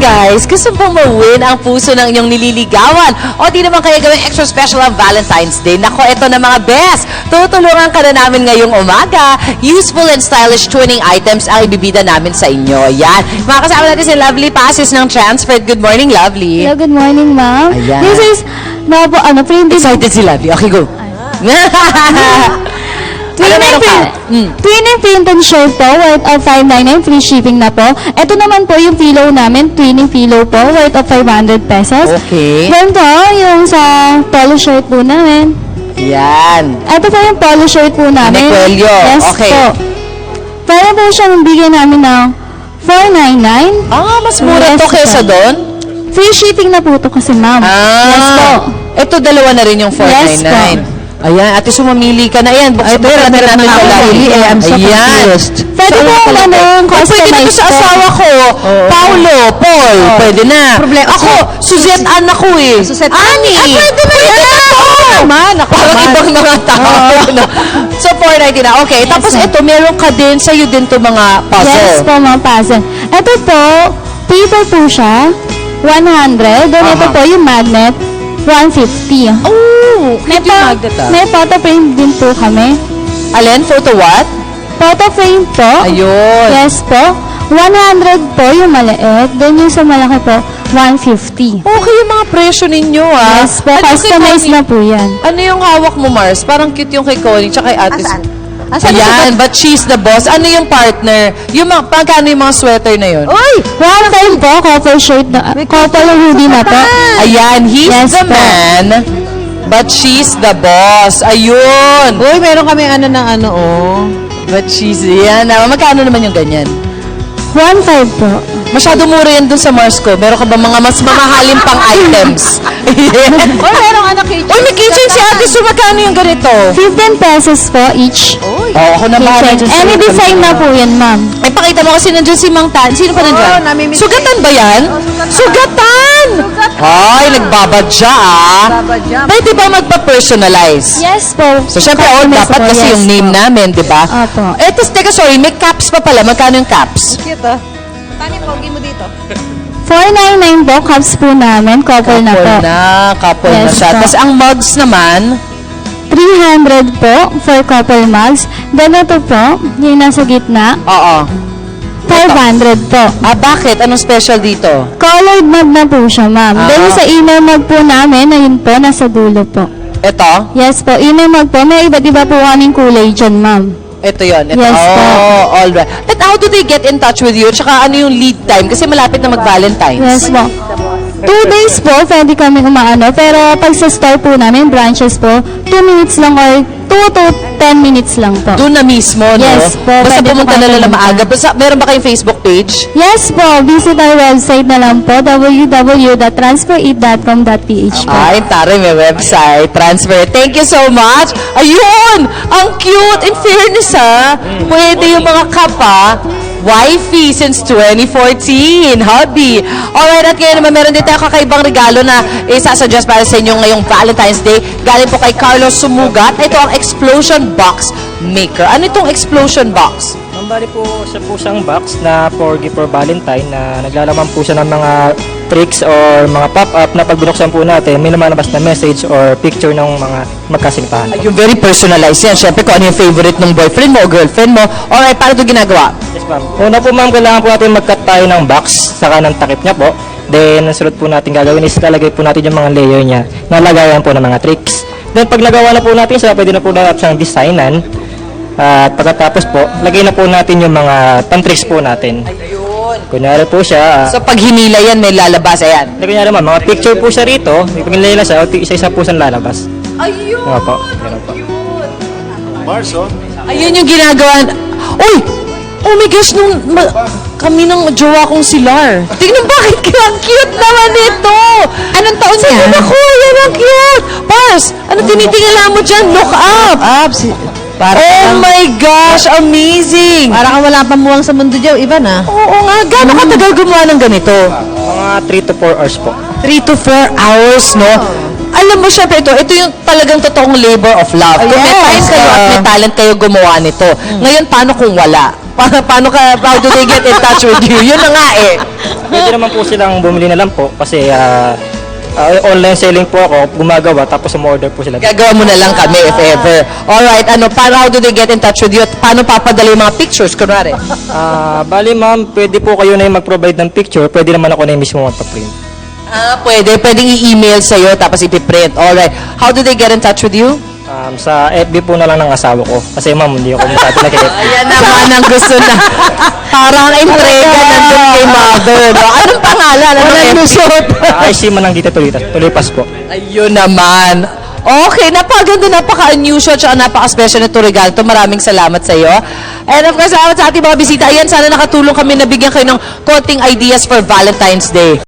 guys, gusto pong ma-win ang puso ng inyong nililigawan o di naman kaya gawing extra special ang Valentine's Day? Nako, ito na mga best. Tutulungan ka na namin ngayong umaga. Useful and stylish tuning items ang ibibida namin sa inyo. Yan. Mga kasama natin si Lovely Passes ng Transfer. Good morning, Lovely. Hello, good morning, ma'am. Ayan. This is, printed. Excited si Lovely. Okay, go. Twin and printed shirt po, worth of 599, free shipping na po. Ito naman po yung pillow namin, twinning pillow po, worth of 500 pesos. Okay. Then po, yung sa polo shirt po namin. Yan. Ito po yung polo shirt po namin. Nekwelyo. Yes Okay. po. Pwede po siyang bigyan namin ng 499. Ah, mas mura Yes to kesa po. doon? Free shipping na po ito kasi, ma'am. Yes po. Ito dalawa na rin yung 499. Yes po. Ayan, ate, sumamili ka na. Ayan, buksan natin natin sa Lovely. I'm so confused. Pwede po Pwede na to customize sa po. asawa ko. Paulo, Paul, pwede na. Ako, Suzette Ann ako eh. Suzette Annie. Annie. Pwede na to. Naman, ako Parang naman. ibang mga tao. no? So, 499 na. Okay, tapos ma'am. ito, meron ka din, sa'yo din to mga puzzle. Yes po, mga puzzle. Ito po, paper po siya, 100. Then ito Aha. po yung magnet, 150. Oh, May, cute yung magnet ah. may photo frame din po kami. Alin, photo what? Photo frame po. Ayun. Yes po. 100 po yung maliit. Then yung sa malaki po, 150. Okay yung mga presyo ninyo ah. Yes po, Ano kay customize Connie? na po yan. Ano yung hawak mo, Mars? Parang cute yung kay Connie tsaka kay Ate Asan? Sue. Asan Ayan, but she's the boss. Ano yung partner? Yung mga, pagkano yung mga sweater na yun? Uy! One time po, couple shirt na, couple hoodie na po. Ayan, he's Yes the po. man, but she's the boss. Ayun. Uy, meron kami oh. But she's, yan. Magkano naman yung ganyan? 1.5 po. Masyado mura yan dun sa Mars ko. Meron ka ba mga mas mamahalin pang items? Uy, meron kitchen. Uy, may kitchen si Ate Sue. Magkano yung ganito? 15 pesos po each. Uy! Oh, ako na bahala dyan sa Any design na po yan, ma'am. Ay, pakita mo kasi nandiyan si Mang Tan. Sino pa nandiyan? namimiss Sugatan ba yan? Sugatan! Ay, nagbabadya ah. Babadya. Pwede ba magpa-personalize? Yes po. So, syempre, all Customize dapat po, kasi yes yung name po. namin, di ba? Opo. Teka, sorry, may caps pa pala. Magkano yung caps? Cute ah. Paano yung pogi mo dito? 499 po, cups po namin. Couple na po. Couple na Yes siya. po. Tapos ang mugs naman, 300 po for couple mugs. Then ito po, yung nasa gitna, oo. 500 po. Ah, bakit? Anong special dito? Colored mug na po siya, ma'am. Ah. Then sa inner mug po namin, ayun po, nasa dulo po. Ito? Yes po, inner mug po. May iba't iba po kaming kulay dyan, ma'am. Ito yun. Ito. Yes po. Oh, all right. And how do they get in touch with you? Tsaka ano yung lead time? Kasi malapit na mag-Valentine's. Yes po. 2 days po, pwede kami umaano. Pero pag sa store po namin, branches po, 2 minutes lang or 2 to 10 minutes lang po. Doon na mismo, no? Yes po, Basta pwede pumunta po na lang na pumunta. maaga. Basta, meron ba kayong Facebook page? Yes po, visit our website na lang po, www.transferit.com.ph po. Ay, tari, may website. Transfer. Thank you so much. Ayun! Ang cute! In fairness, ha? Pwede yung mga kapa. Wifey since 2014. Hubby. Alright, at ngayon naman meron din tayo kakaibang regalo na isasuggest para sa inyo ngayong Valentine's Day. Galing po kay Carlos Sumugat. Ito ang Explosion Box Maker. Ano itong Explosion Box? Bali po siya po siyang box na for gift for Valentine na naglalaman po siya ng mga tricks or mga pop-up na pag binuksan po natin, may lumalabas na message or picture ng mga magkasintahan. Yung very personalized yan. Siyempre kung ano yung favorite ng boyfriend mo o girlfriend mo. Alright, paano ito ginagawa? Yes ma'am. Una po ma'am, kailangan po natin mag-cut tayo ng box saka ng takip niya po. Then, ang sunod po natin gagawin is lalagay po natin yung mga layer niya na lagayan po ng mga tricks. Then, pag nagawa na po natin siya, pwede na po natin siyang designan. At pagkatapos po, lagay na po natin yung mga pan-tricks po natin. Kunyari po siya, So pag hinila yan, may lalabas. Ayan. kunyari ma'am, mga picture po siya rito, pag nilala siya, isa-isa po siyang lalabas. Ayun! Nga po, ganun po. Ayun yung ginagawa. Uy! Oh my gosh, kami ng jowa kong si Lar. Tingnan bakit ang cute naman ito. Anong taon niya? Ako, yan ang cute. Pars, ano tinitingala mo dyan? Look up. Oh my gosh, amazing. Parang wala pang muwang sa mundo dyan. Iba na. Oo nga, gano'ng katagal gumawa ng ganito? Mga 3 to 4 hours po. 3 to 4 hours, no? Alam mo, syempre, ito yung talagang totoong labor of love. Kung may time kayo at may talent kayo gumawa nito. Ngayon, paano kung wala? How do they get in touch with you? Yun na nga eh. Pwede naman po silang bumili na lang po kasi online selling po ako, gumagawa, tapos umorder po sila. Gagawa mo na lang kami if ever. Alright, how do they get in touch with you? At paano papadala yung mga pictures, kunwari? Bali ma'am, pwede po kayo na yung mag-provide ng picture, pwede naman ako na yung mismo magpa-print. Pwede. Pwedeng i-email sa'yo tapos ipiprint. Alright. How do they get in touch with you? Sa FB po na lang ng asawa ko. Kasi ma'am, hindi ako masyado nag-FB. Ayan naman ang gusto na. Parang entrega nandun kay mother. No? Anong pangalan? Anong lusot? IC man lang dito tulipas po. Ayun naman. Okay, napakaganda, napaka-unusual, tsaka napaka-special na ito regalo. Maraming salamat sa iyo. And of course, salamat sa ating mga bisita. Ayan, sana nakatulong kami na bigyan kayo ng konting ideas for Valentine's Day.